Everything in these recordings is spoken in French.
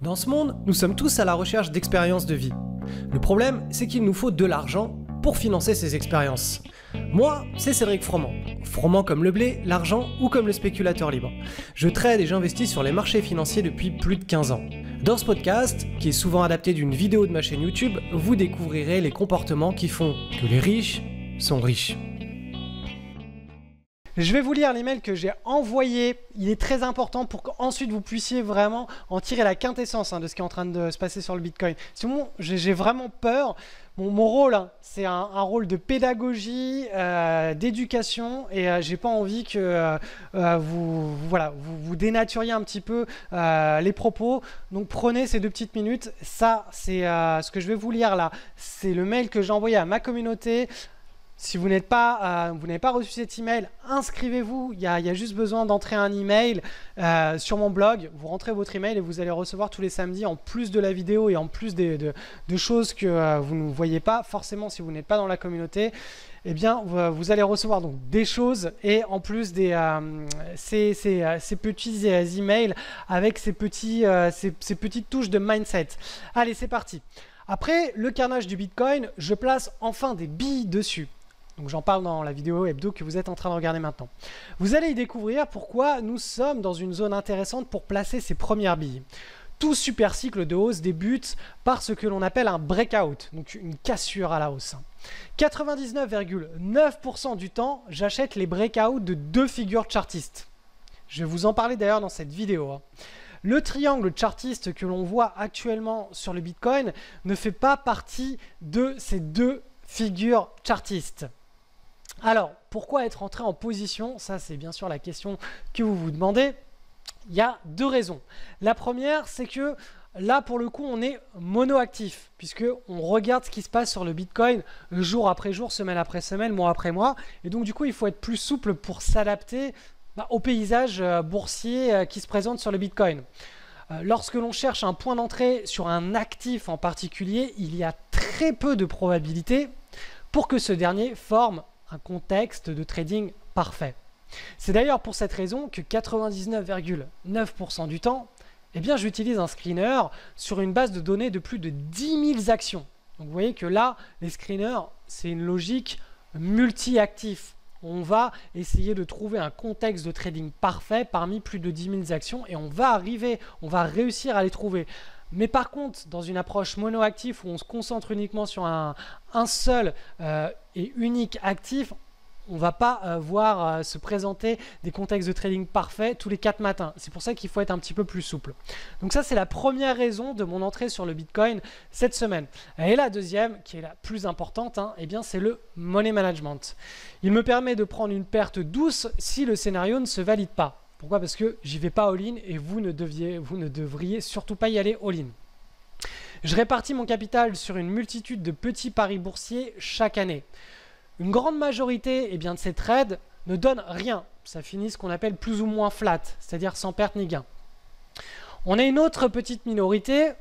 Dans ce monde, nous sommes tous à la recherche d'expériences de vie. Le problème, c'est qu'il nous faut de l'argent pour financer ces expériences. Moi, c'est Cédric Froment. Froment comme le blé, l'argent ou comme le spéculateur libre. Je trade et j'investis sur les marchés financiers depuis plus de 15 ans. Dans ce podcast, qui est souvent adapté d'une vidéo de ma chaîne YouTube, vous découvrirez les comportements qui font que les riches sont riches. Je vais vous lire l'email que j'ai envoyé. Il est très important pour qu'ensuite vous puissiez vraiment en tirer la quintessence de ce qui est en train de se passer sur le Bitcoin. Sinon, j'ai vraiment peur. Mon rôle, c'est un rôle de pédagogie, d'éducation, et j'ai pas envie que vous dénaturiez un petit peu les propos. Donc prenez ces 2 petites minutes. Ça, c'est ce que je vais vous lire là. C'est le mail que j'ai envoyé à ma communauté. Si vous n'avez pas reçu cet email, inscrivez-vous. Il y a juste besoin d'entrer un email sur mon blog. Vous rentrez votre email et vous allez recevoir tous les samedis, en plus de la vidéo et en plus de choses que vous ne voyez pas forcément si vous n'êtes pas dans la communauté. Eh bien, vous allez recevoir donc des choses et en plus ces petits emails avec ces petites touches de mindset. Allez, c'est parti. Après le carnage du Bitcoin, je place enfin des billes dessus. Donc j'en parle dans la vidéo hebdo que vous êtes en train de regarder maintenant. Vous allez y découvrir pourquoi nous sommes dans une zone intéressante pour placer ces premières billes. Tout super cycle de hausse débute par ce que l'on appelle un breakout, donc une cassure à la hausse. 99,9% du temps, j'achète les breakouts de 2 figures chartistes. Je vais vous en parler d'ailleurs dans cette vidéo. Le triangle chartiste que l'on voit actuellement sur le Bitcoin ne fait pas partie de ces 2 figures chartistes. Alors, pourquoi être entré en position? Ça, c'est bien sûr la question que vous vous demandez. Il y a 2 raisons. La première, c'est que là, pour le coup, on est monoactif, puisqu'on regarde ce qui se passe sur le Bitcoin jour après jour, semaine après semaine, mois après mois. Et donc, du coup, il faut être plus souple pour s'adapter au paysage boursier qui se présente sur le Bitcoin. Lorsque l'on cherche un point d'entrée sur un actif en particulier, il y a très peu de probabilités pour que ce dernier forme un contexte de trading parfait. C'est d'ailleurs pour cette raison que 99,9% du temps, eh bien, j'utilise un screener sur une base de données de plus de 10 000 actions. Donc vous voyez que là, les screeners, c'est une logique multi-actif. On va essayer de trouver un contexte de trading parfait parmi plus de 10 000 actions et on va réussir à les trouver. Mais par contre, dans une approche monoactif où on se concentre uniquement sur un seul et unique actif, on ne va pas voir se présenter des contextes de trading parfaits tous les 4 matins. C'est pour ça qu'il faut être un petit peu plus souple. Donc ça, c'est la première raison de mon entrée sur le Bitcoin cette semaine. Et la deuxième, qui est la plus importante, eh bien, c'est le money management. Il me permet de prendre une perte douce si le scénario ne se valide pas. Pourquoi? Parce que j'y vais pas all-in et vous ne devriez surtout pas y aller all-in. Je répartis mon capital sur une multitude de petits paris boursiers chaque année. Une grande majorité de ces trades ne donnent rien. Ça finit ce qu'on appelle plus ou moins flat, c'est-à-dire sans perte ni gain. On a une autre petite minorité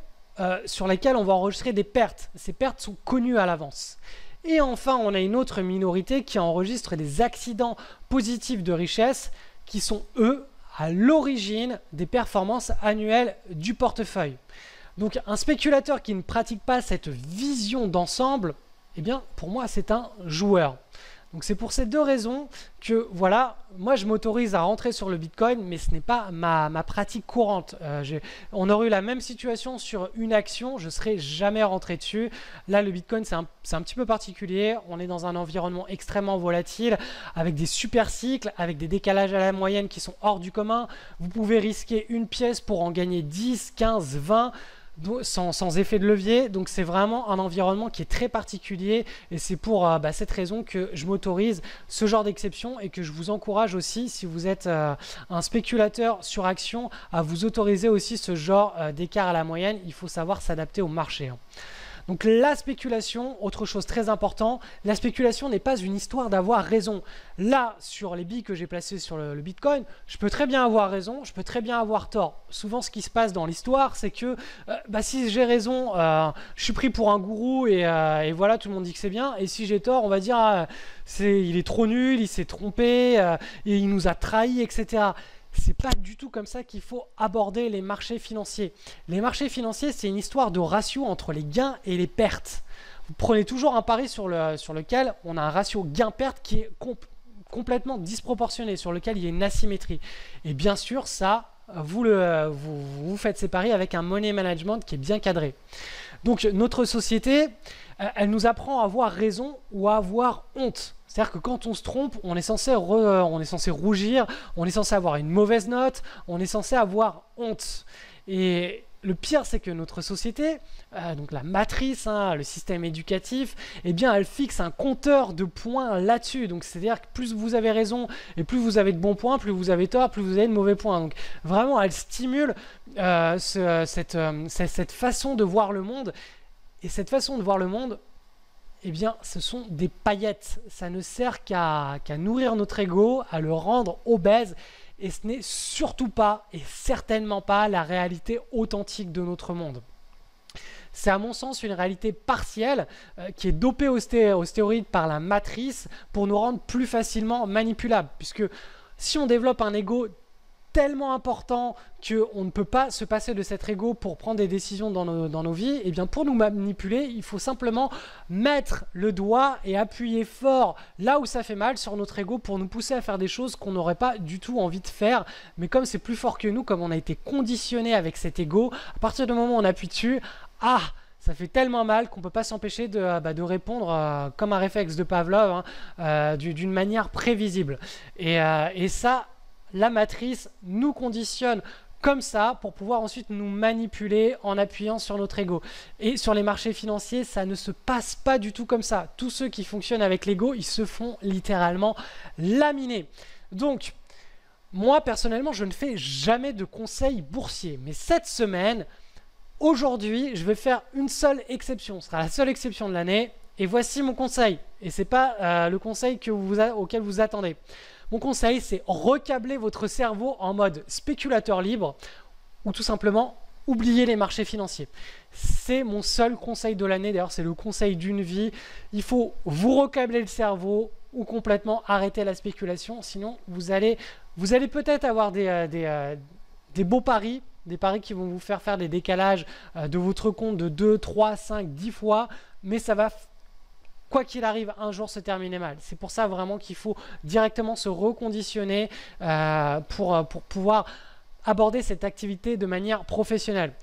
sur laquelle on va enregistrer des pertes. Ces pertes sont connues à l'avance. Et enfin, on a une autre minorité qui enregistre des accidents positifs de richesse qui sont, eux, à l'origine des performances annuelles du portefeuille. Donc, un spéculateur qui ne pratique pas cette vision d'ensemble, eh bien, pour moi, c'est un joueur. Donc, c'est pour ces 2 raisons que, voilà, moi, je m'autorise à rentrer sur le Bitcoin, mais ce n'est pas ma pratique courante. On aurait eu la même situation sur une action, je ne serais jamais rentré dessus. Là, le Bitcoin, c'est un petit peu particulier. On est dans un environnement extrêmement volatile, avec des super cycles, avec des décalages à la moyenne qui sont hors du commun. Vous pouvez risquer une pièce pour en gagner 10, 15, 20 sans effet de levier. Donc c'est vraiment un environnement qui est très particulier et c'est pour cette raison que je m'autorise ce genre d'exception et que je vous encourage aussi, si vous êtes un spéculateur sur action, à vous autoriser aussi ce genre d'écart à la moyenne. Il faut savoir s'adapter au marché. Donc la spéculation, autre chose très importante, la spéculation n'est pas une histoire d'avoir raison. Là, sur les billes que j'ai placées sur le Bitcoin, je peux très bien avoir raison, je peux très bien avoir tort. Souvent, ce qui se passe dans l'histoire, c'est que si j'ai raison, je suis pris pour un gourou et voilà, tout le monde dit que c'est bien. Et si j'ai tort, on va dire il est trop nul, il s'est trompé, et il nous a trahis, etc. c'est pas du tout comme ça qu'il faut aborder les marchés financiers. Les marchés financiers, c'est une histoire de ratio entre les gains et les pertes. Vous prenez toujours un pari sur lequel on a un ratio gain-perte qui est complètement disproportionné, sur lequel il y a une asymétrie. Et bien sûr, ça, vous faites ces paris avec un money management qui est bien cadré. Donc notre société, elle nous apprend à avoir raison ou à avoir honte. C'est-à-dire que quand on se trompe, on est censé rougir, on est censé avoir une mauvaise note, on est censé avoir honte. Et le pire, c'est que notre société, donc la matrice, le système éducatif, eh bien, elle fixe un compteur de points là-dessus. Donc, c'est-à-dire que plus vous avez raison et plus vous avez de bons points, plus vous avez tort, plus vous avez de mauvais points. Donc, vraiment, elle stimule cette façon de voir le monde. Et cette façon de voir le monde, eh bien, ce sont des paillettes. Ça ne sert qu'à nourrir notre ego, à le rendre obèse. Et ce n'est surtout pas, et certainement pas, la réalité authentique de notre monde. C'est à mon sens une réalité partielle qui est dopée aux stéroïdes par la matrice pour nous rendre plus facilement manipulables. Puisque si on développe un ego tellement important qu'on ne peut pas se passer de cet ego pour prendre des décisions dans nos vies, et bien pour nous manipuler, il faut simplement mettre le doigt et appuyer fort là où ça fait mal sur notre ego pour nous pousser à faire des choses qu'on n'aurait pas du tout envie de faire. Mais comme c'est plus fort que nous, comme on a été conditionné avec cet ego, à partir du moment où on appuie dessus, ça fait tellement mal qu'on ne peut pas s'empêcher de répondre comme un réflexe de Pavlov, d'une manière prévisible. Et ça, la matrice nous conditionne comme ça pour pouvoir ensuite nous manipuler en appuyant sur notre ego. Et sur les marchés financiers, ça ne se passe pas du tout comme ça. Tous ceux qui fonctionnent avec l'ego, ils se font littéralement laminer. Donc, moi personnellement, je ne fais jamais de conseils boursiers. Mais cette semaine, aujourd'hui, je vais faire une seule exception. Ce sera la seule exception de l'année. Et voici mon conseil. Et ce n'est pas le conseil auquel vous attendez. Mon conseil, c'est recabler votre cerveau en mode spéculateur libre ou tout simplement oublier les marchés financiers. C'est mon seul conseil de l'année. D'ailleurs, c'est le conseil d'une vie. Il faut vous recabler le cerveau ou complètement arrêter la spéculation. Sinon, vous allez peut-être avoir des beaux paris, des paris qui vont vous faire des décalages de votre compte de 2, 3, 5, 10 fois, mais ça va quoi qu'il arrive, un jour se terminer mal. C'est pour ça vraiment qu'il faut directement se reconditionner pour pouvoir aborder cette activité de manière professionnelle.